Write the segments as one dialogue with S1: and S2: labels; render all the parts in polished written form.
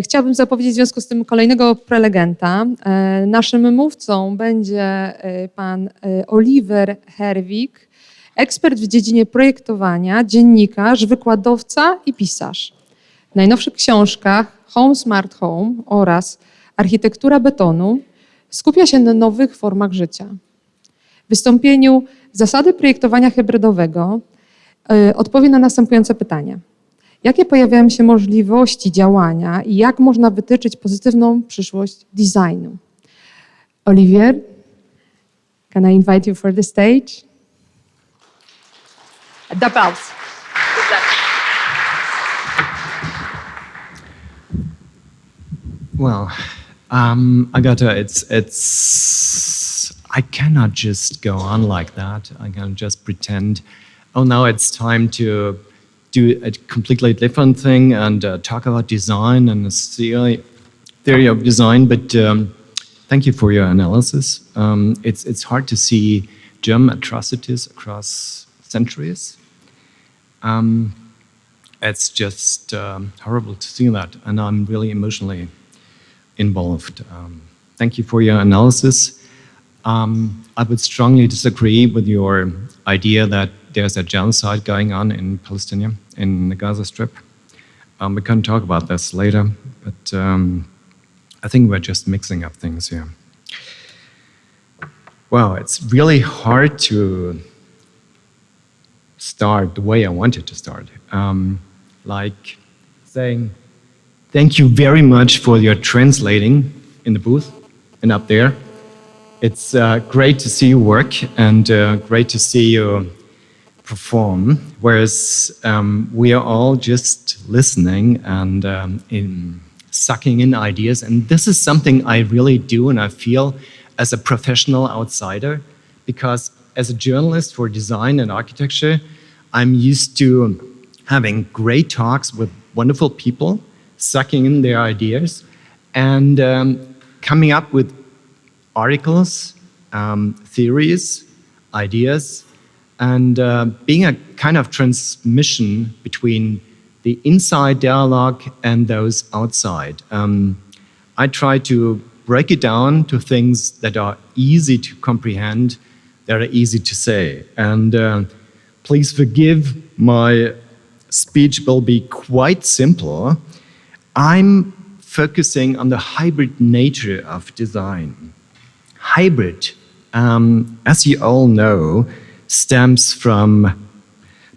S1: Chciałabym zapowiedzieć w związku z tym kolejnego prelegenta. Naszym mówcą będzie pan Oliver Herwig, ekspert w dziedzinie projektowania, dziennikarz, wykładowca i pisarz. W najnowszych książkach Home Smart Home oraz Architektura betonu skupia się na nowych formach życia. W wystąpieniu Zasady projektowania hybrydowego odpowie na następujące pytania. Jakie pojawiają się możliwości działania i jak można wytyczyć pozytywną przyszłość designu? Olivier, can I invite you for the stage? D'applaus.
S2: Well, Agatha, I cannot just go on like that. I can't just pretend, oh, now it's time to do a completely different thing and talk about design and the theory of design. But thank you for your analysis. It's hard to see German atrocities across centuries. It's just horrible to see that, and I'm really emotionally involved. Thank you for your analysis. I would strongly disagree with your idea that there's a genocide going on in Palestine, in the Gaza Strip. We can talk about this later, but I think we're just mixing up things here. Well, it's really hard to start the way I wanted to start. Like saying, thank you very much for your translating in the booth and up there. It's great to see you work and great to see you perform, whereas we are all just listening and sucking in ideas. And this is something I really do and I feel as a professional outsider, because as a journalist for design and architecture, I'm used to having great talks with wonderful people, sucking in their ideas, and coming up with articles, theories, ideas, and being a kind of transmission between the inside dialogue and those outside. I try to break it down to things that are easy to comprehend, that are easy to say. And please forgive my speech will be quite simple. I'm focusing on the hybrid nature of design. Hybrid, as you all know, stems from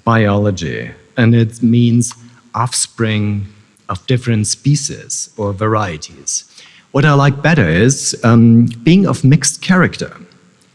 S2: biology, and it means offspring of different species or varieties. What I like better is being of mixed character,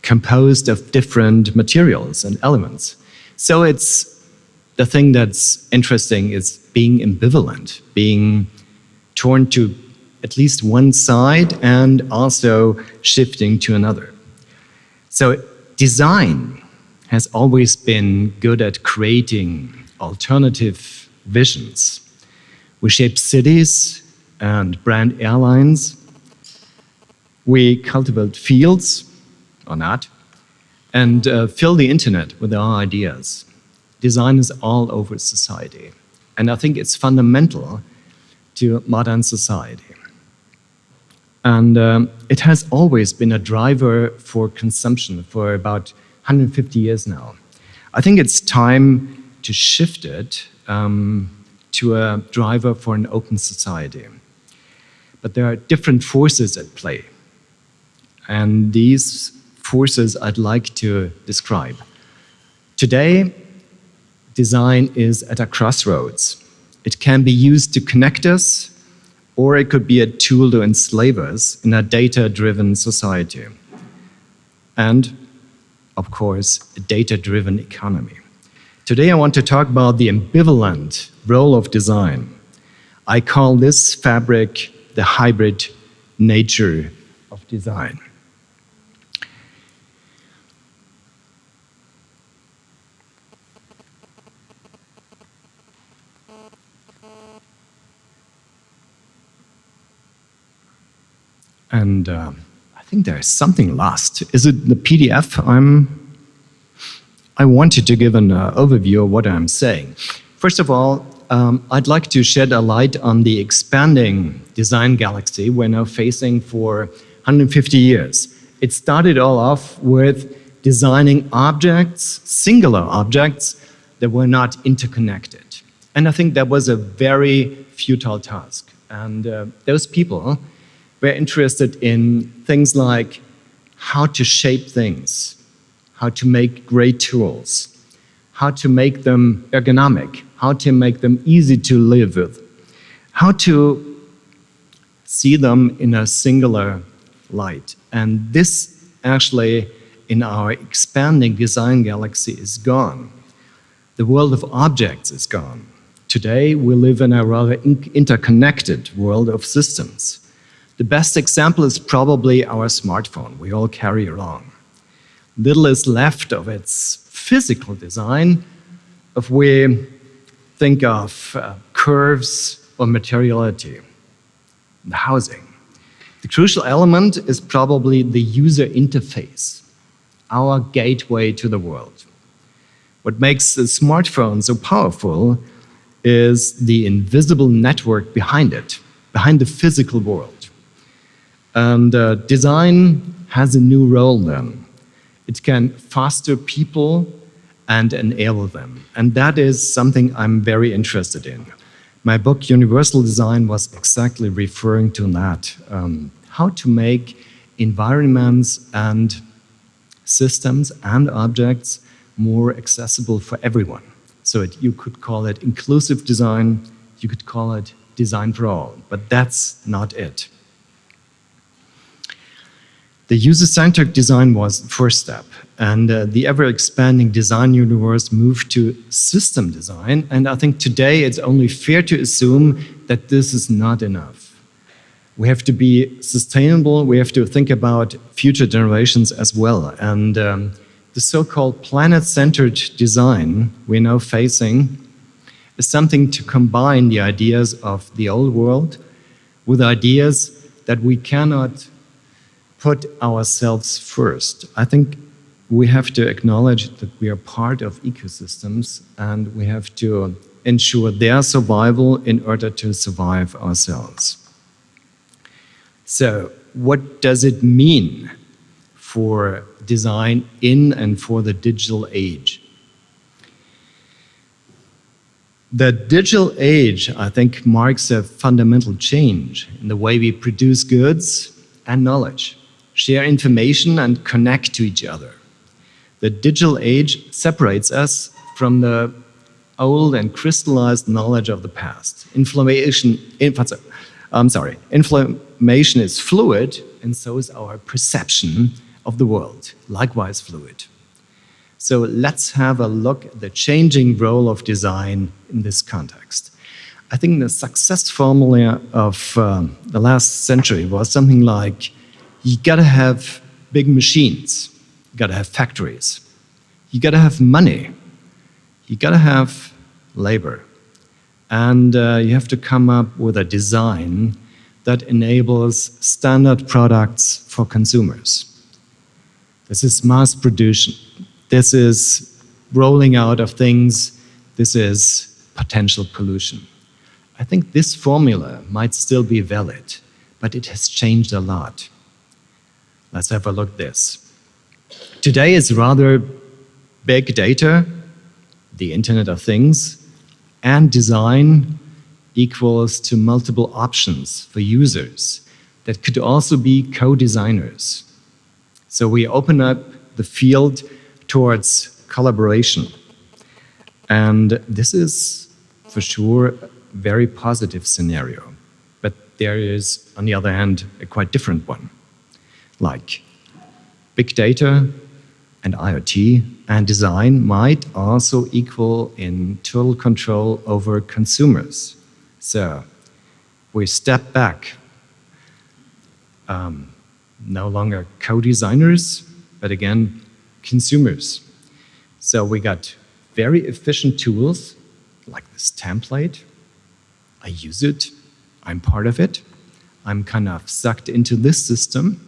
S2: composed of different materials and elements. So it's the thing that's interesting is being ambivalent, being torn to at least one side and also shifting to another. So design has always been good at creating alternative visions. We shape cities and brand airlines. We cultivate fields, or not, and fill the internet with our ideas. Design is all over society. And I think it's fundamental to modern society. And it has always been a driver for consumption for about 150 years now. I think it's time to shift it to a driver for an open society. But there are different forces at play. And these forces I'd like to describe. Today, design is at a crossroads. It can be used to connect us, or it could be a tool to enslave us in a data-driven society. And, of course, a data-driven economy. Today I want to talk about the ambivalent role of design. I call this fabric the hybrid nature of design. And I think there is something lost. Is it the PDF? I wanted to give an overview of what I'm saying. First of all, I'd like to shed a light on the expanding design galaxy we're now facing for 150 years. It started all off with designing objects, singular objects, that were not interconnected. And I think that was a very futile task. And those people were interested in things like how to shape things, how to make great tools, how to make them ergonomic, how to make them easy to live with, how to see them in a singular light. And this actually, in our expanding design galaxy, is gone. The world of objects is gone. Today, we live in a rather interconnected world of systems. The best example is probably our smartphone we all carry along. Little is left of its physical design if we think of curves or materiality, the housing. The crucial element is probably the user interface, our gateway to the world. What makes the smartphone so powerful is the invisible network behind it, behind the physical world. And design has a new role then. It can foster people and enable them. And that is something I'm very interested in. My book, Universal Design, was exactly referring to that. How to make environments and systems and objects more accessible for everyone. So you could call it inclusive design, you could call it design for all, but that's not it. The user-centered design was the first step, and the ever-expanding design universe moved to system design, and I think today it's only fair to assume that this is not enough. We have to be sustainable, we have to think about future generations as well, and the so-called planet-centered design we're now facing is something to combine the ideas of the old world with ideas that we cannot put ourselves first. I think we have to acknowledge that we are part of ecosystems and we have to ensure their survival in order to survive ourselves. So, what does it mean for design in and for the digital age? The digital age, I think, marks a fundamental change in the way we produce goods and knowledge, share information and connect to each other. The digital age separates us from the old and crystallized knowledge of the past. Inflammation is fluid, and so is our perception of the world, likewise fluid. So let's have a look at the changing role of design in this context. I think the success formula of the last century was something like, you gotta have big machines, you gotta have factories, you gotta have money, you gotta have labor, and you have to come up with a design that enables standard products for consumers. This is mass production. This is rolling out of things. This is potential pollution. I think this formula might still be valid, but it has changed a lot. Let's have a look at this. Today is rather big data, the Internet of Things, and design equals to multiple options for users that could also be co-designers. So we open up the field towards collaboration. And this is, for sure, a very positive scenario. But there is, on the other hand, a quite different one. Like big data and IoT and design might also equal in total control over consumers. So we step back, no longer co-designers, but again, consumers. So we got very efficient tools like this template. I use it, I'm part of it, I'm kind of sucked into this system,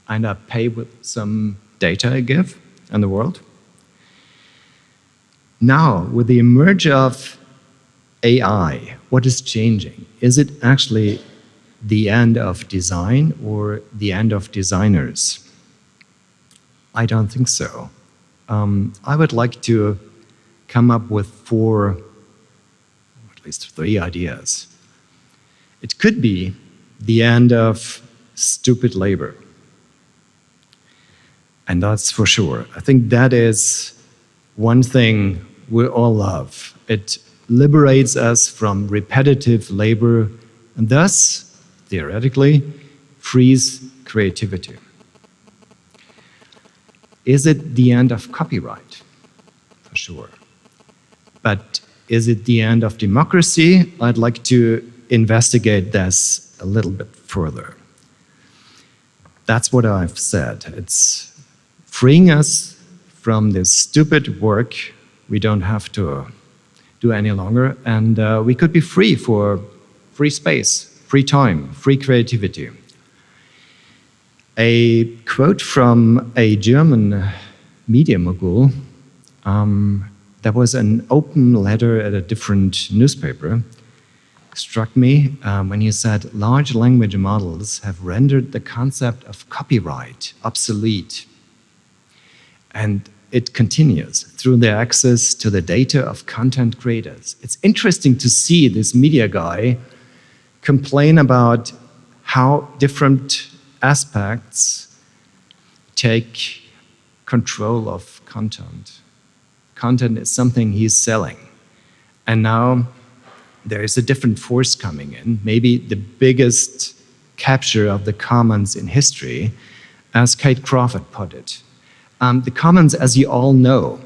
S2: and I pay with some data I give in the world. Now, with the emerge of AI, what is changing? Is it actually the end of design or the end of designers? I don't think so. I would like to come up with 4, or at least 3 ideas. It could be the end of stupid labor. And that's for sure. I think that is one thing we all love. It liberates us from repetitive labor and thus, theoretically, frees creativity. Is it the end of copyright? For sure. But is it the end of democracy? I'd like to investigate this a little bit further. That's what I've said. It's freeing us from this stupid work we don't have to do any longer, and we could be free for free space, free time, free creativity. A quote from a German media mogul, there was an open letter at a different newspaper, struck me when he said, large language models have rendered the concept of copyright obsolete. And it continues through their access to the data of content creators. It's interesting to see this media guy complain about how different aspects take control of content. Content is something he's selling. And now there is a different force coming in, maybe the biggest capture of the commons in history, as Kate Crawford put it. The commons, as you all know,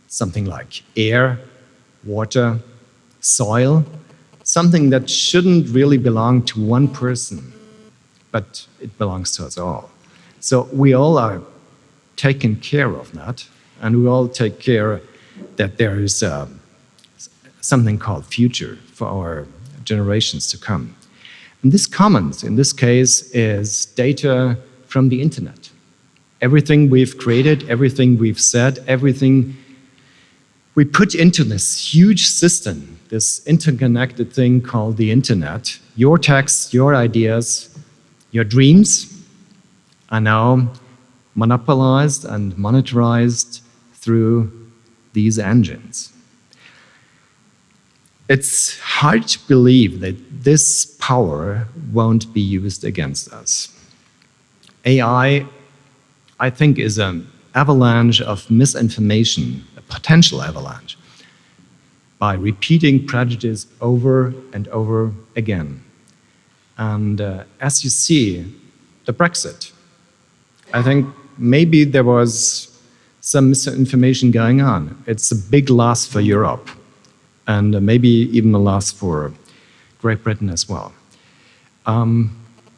S2: something like air, water, soil, something that shouldn't really belong to one person, but it belongs to us all. So we all are taken care of that, and we all take care that there is something called future for our generations to come. And this commons, in this case, is data from the internet. Everything we've created, everything we've said, everything we put into this huge system, this interconnected thing called the internet, your texts, your ideas, your dreams are now monopolized and monetized through these engines. It's hard to believe that this power won't be used against us. AI, I think, is an avalanche of misinformation, a potential avalanche, by repeating prejudice over and over again. And as you see, the Brexit, I think maybe there was some misinformation going on. It's a big loss for Europe, and maybe even a loss for Great Britain as well.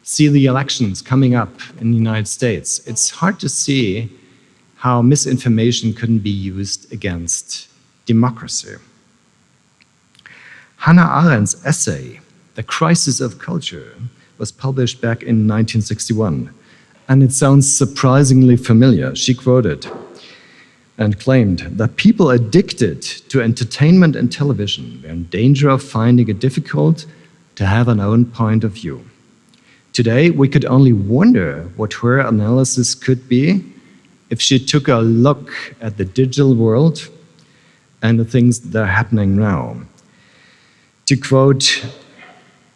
S2: See the elections coming up in the United States. It's hard to see how misinformation couldn't be used against democracy. Hannah Arendt's essay, The Crisis of Culture, was published back in 1961, and it sounds surprisingly familiar. She quoted and claimed that people addicted to entertainment and television were in danger of finding it difficult to have an own point of view. Today, we could only wonder what her analysis could be if she took a look at the digital world and the things that are happening now. To quote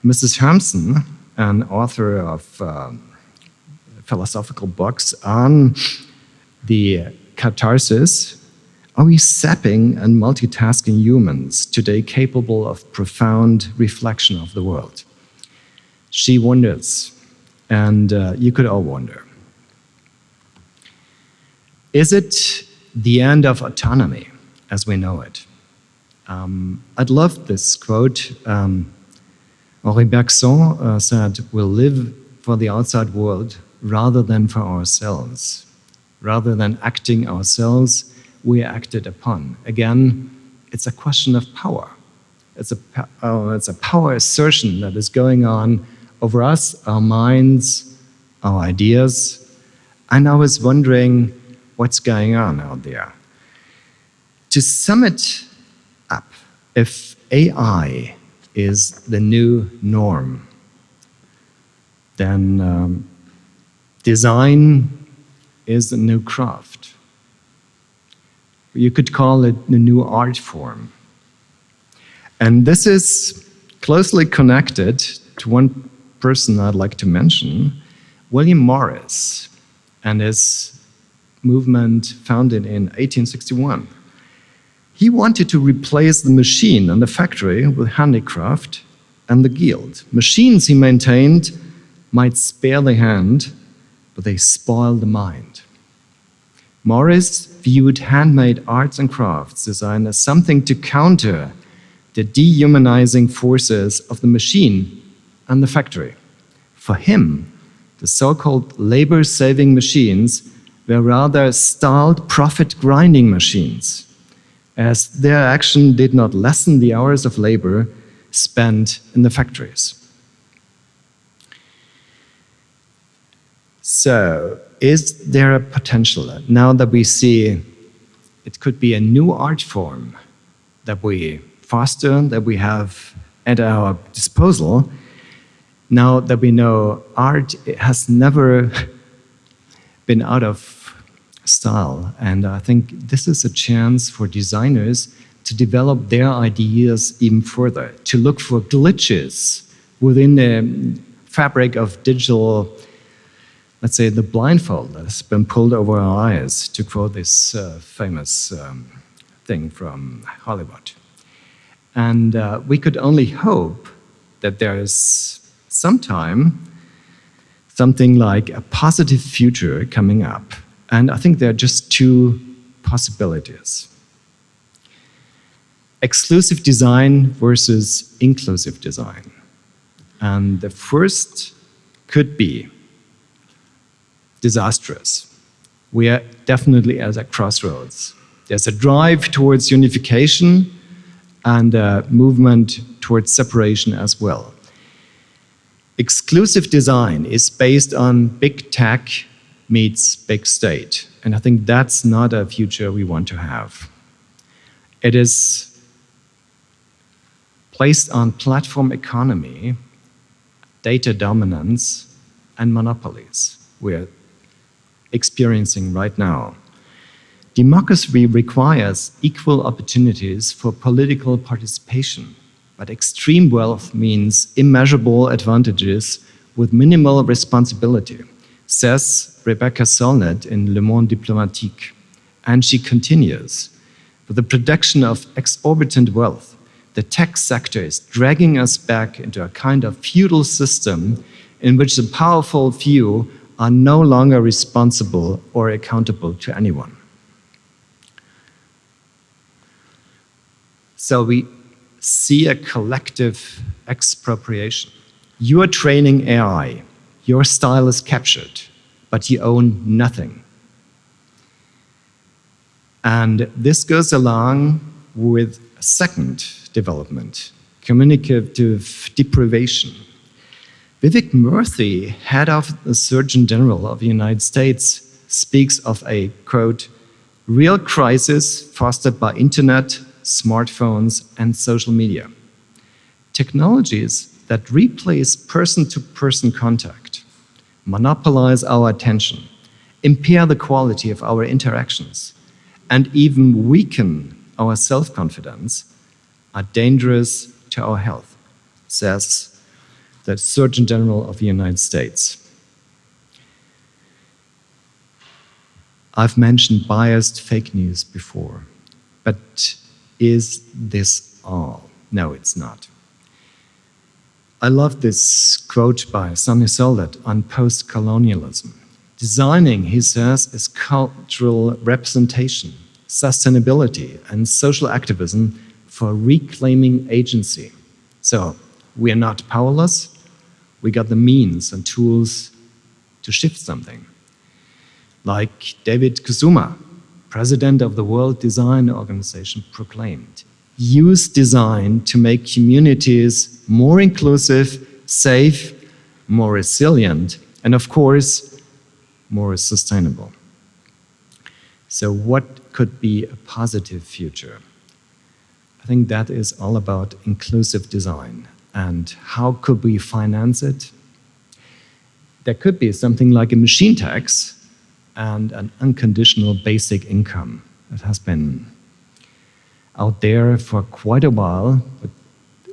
S2: Mrs. Hampson, an author of philosophical books on the catharsis, are we sapping and multitasking humans today capable of profound reflection of the world? She wonders, and you could all wonder. Is it the end of autonomy as we know it? I'd love this quote. Henri Bergson said, "We'll live for the outside world rather than for ourselves. Rather than acting ourselves, we are acted upon." Again, it's a question of power. It's a power assertion that is going on over us, our minds, our ideas. And I was wondering what's going on out there. To sum it up, if AI is the new norm, then design is a new craft. You could call it the new art form. And this is closely connected to one person I'd like to mention, William Morris, and his movement founded in 1861. He wanted to replace the machine and the factory with handicraft and the guild. Machines, he maintained, might spare the hand, but they spoil the mind. Morris viewed handmade arts and crafts design as something to counter the dehumanizing forces of the machine and the factory. For him, the so-called labor-saving machines were rather styled profit-grinding machines, as their action did not lessen the hours of labor spent in the factories. So, is there a potential now that we see it could be a new art form that we foster, that we have at our disposal, now that we know art has never been out of style. And I think this is a chance for designers to develop their ideas even further, to look for glitches within the fabric of digital, let's say, the blindfold that has been pulled over our eyes, to quote this famous thing from Hollywood. And we could only hope that there is sometime something like a positive future coming up. And I think there are just two possibilities. Exclusive design versus inclusive design. And the first could be disastrous. We are definitely at a crossroads. There's a drive towards unification and a movement towards separation as well. Exclusive design is based on big tech meets big state. And I think that's not a future we want to have. It is placed on platform economy, data dominance, and monopolies we're experiencing right now. Democracy requires equal opportunities for political participation, but extreme wealth means immeasurable advantages with minimal responsibility, says Rebecca Solnit in Le Monde Diplomatique. And she continues, with the production of exorbitant wealth, the tech sector is dragging us back into a kind of feudal system in which the powerful few are no longer responsible or accountable to anyone. So we see a collective expropriation. You are training AI, your style is captured, but you own nothing. And this goes along with a second development, communicative deprivation. Vivek Murthy, head of the Surgeon General of the United States, speaks of a, quote, real crisis fostered by internet, smartphones, and social media. Technologies that replace person-to-person contact, monopolize our attention, impair the quality of our interactions, and even weaken our self-confidence are dangerous to our health, says the Surgeon General of the United States. I've mentioned biased fake news before, but is this all? No, it's not. I love this quote by Sonny Solet on post-colonialism. Designing, he says, is cultural representation, sustainability, and social activism for reclaiming agency. So we are not powerless. We got the means and tools to shift something. Like David Kusuma, president of the World Design Organization, proclaimed, use design to make communities more inclusive, safe, more resilient, and of course, more sustainable. So what could be a positive future? I I think that is all about inclusive design. And how could we finance it? There could be something like a machine tax and an unconditional basic income. It has been out there for quite a while, but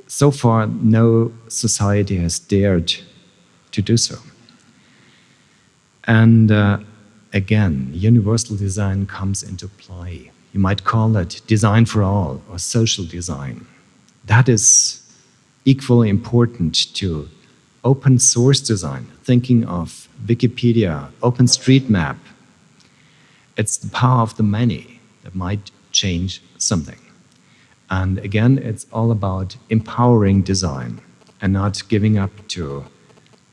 S2: so far no society has dared to do so. And again, universal design comes into play. You might call it design for all or social design. That is equally important to open source design, thinking of Wikipedia, OpenStreetMap. It's the power of the many that might change something. And again, it's all about empowering design and not giving up to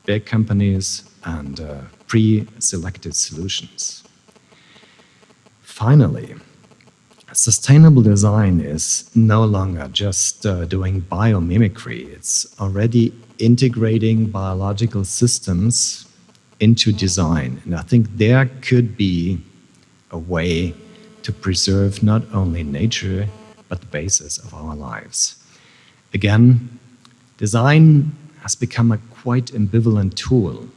S2: big companies and pre-selected solutions. Finally, sustainable design is no longer just doing biomimicry. It's already integrating biological systems into design. And I think there could be a way to preserve not only nature, but the basis of our lives. Again, design has become a quite ambivalent tool.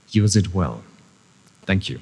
S2: Use it well. Thank you.